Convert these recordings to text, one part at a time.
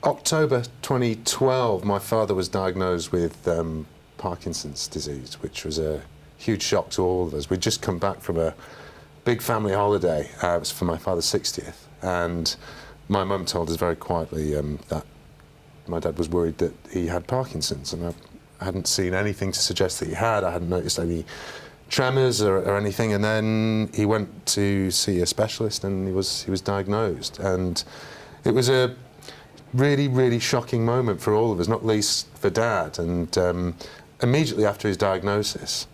October 2012, my father was diagnosed with Parkinson's disease, which was a huge shock to all of us. We'd just come back from a big family holiday. It was for my father's 60th, and my mum told us very quietly that my dad was worried that he had Parkinson's, and I hadn't seen anything to suggest that he had. I hadn't noticed any tremors or anything, and then he went to see a specialist, and he was diagnosed, and it was a really, really shocking moment for all of us, not least for Dad. And immediately after his diagnosis,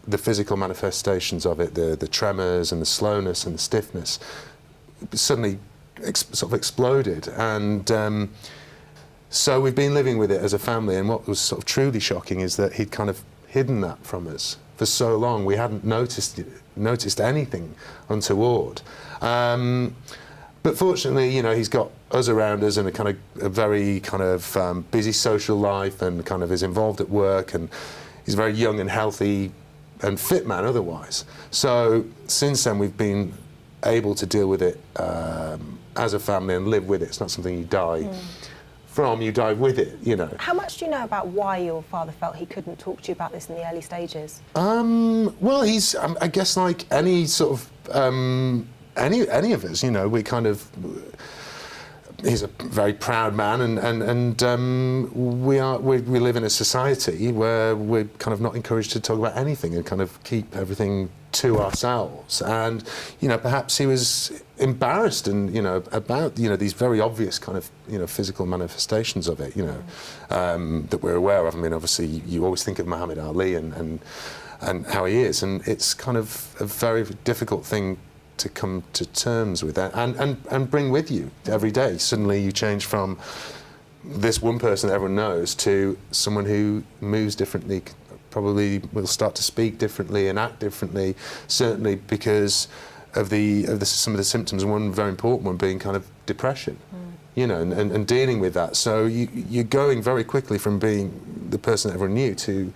the physical manifestations of it, the tremors and the slowness and the stiffness, suddenly sort of exploded. And so we've been living with it as a family, and what was sort of truly shocking is that he'd kind of hidden that from us for so long. We hadn't noticed anything untoward. But fortunately, you know, he's got us around us and a very kind of busy social life, and kind of is involved at work, and he's a very young and healthy and fit man otherwise. So since then we've been able to deal with it as a family and live with it. It's not something you die from, you die with it, you know. How much do you know about why your father felt he couldn't talk to you about this in the early stages? Well, he's, I guess, like any sort of any of us, you know, we kind of, he's a very proud man, and we live in a society where we're kind of not encouraged to talk about anything and kind of keep everything to ourselves. And, you know, perhaps he was embarrassed, and, you know, about, you know, these very obvious kind of, you know, physical manifestations of it, you know, that we're aware of. I mean, obviously you always think of Muhammad Ali and how he is, and it's kind of a very difficult thing to come to terms with that and bring with you every day. Suddenly you change from this one person that everyone knows to someone who moves differently, probably will start to speak differently and act differently, certainly because of some of the symptoms, one very important one being kind of depression, you know, and dealing with that. So you're going very quickly from being the person that everyone knew to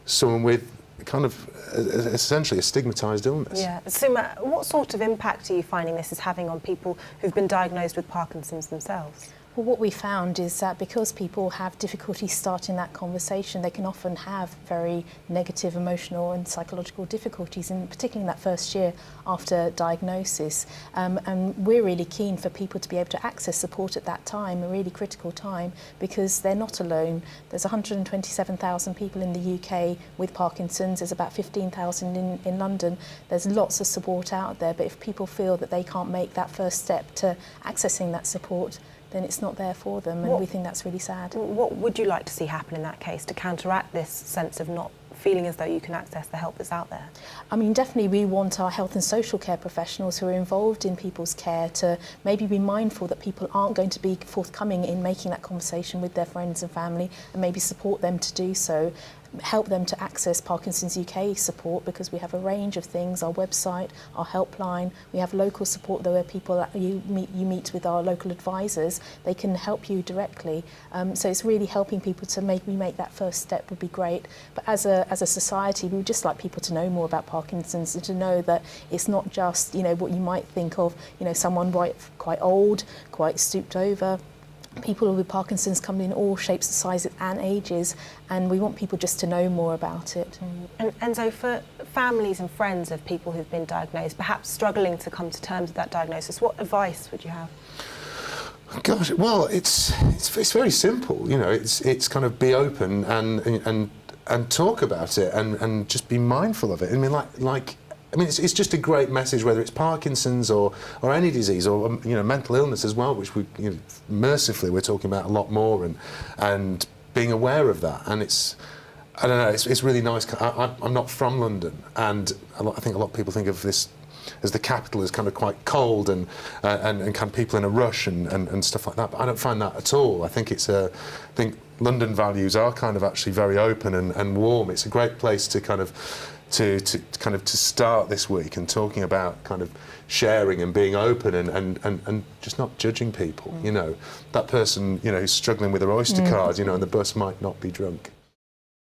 someone with kind of essentially a stigmatised illness. Yeah. Suma, what sort of impact are you finding this is having on people who've been diagnosed with Parkinson's themselves? Well, what we found is that because people have difficulty starting that conversation, they can often have very negative emotional and psychological difficulties, in particularly in that first year after diagnosis. And we're really keen for people to be able to access support at that time, a really critical time, because they're not alone. There's 127,000 people in the UK with Parkinson's. There's about 15,000 in London. There's lots of support out there, but if people feel that they can't make that first step to accessing that support, then it's not there for them, and we think that's really sad. What would you like to see happen in that case to counteract this sense of not feeling as though you can access the help that's out there? I mean, definitely we want our health and social care professionals who are involved in people's care to maybe be mindful that people aren't going to be forthcoming in making that conversation with their friends and family, and maybe support them to do so. Help them to access Parkinsons UK support, because we have a range of things, our website, our helpline. We have local support though, where people that you meet with our local advisors. They can help you directly. So it's really helping people to maybe make that first step would be great. But as a society, we would just like people to know more about Parkinson's, and to know that it's not just, you know, what you might think of, you know, someone quite old, quite stooped over. People with Parkinson's come in all shapes, sizes and ages, and we want people just to know more about it. And Enzo, for families and friends of people who've been diagnosed, perhaps struggling to come to terms with that diagnosis, what advice would you have? Gosh, well, it's very simple, you know. It's kind of be open and talk about it, and just be mindful of it. I mean, it's just a great message, whether it's Parkinson's or any disease, or, you know, mental illness as well, which we, you know, mercifully we're talking about a lot more, and being aware of that. And it's, I don't know, it's really nice. I'm not from London, and I think a lot of people think of this as the capital as kind of quite cold and kind of people in a rush and stuff like that. But I don't find that at all. I think I think London values are kind of actually very open and warm. It's a great place to kind of to start this week, and talking about kind of sharing and being open and just not judging people. You know, that person, you know, who's struggling with their Oyster card, you know, and the bus might not be drunk.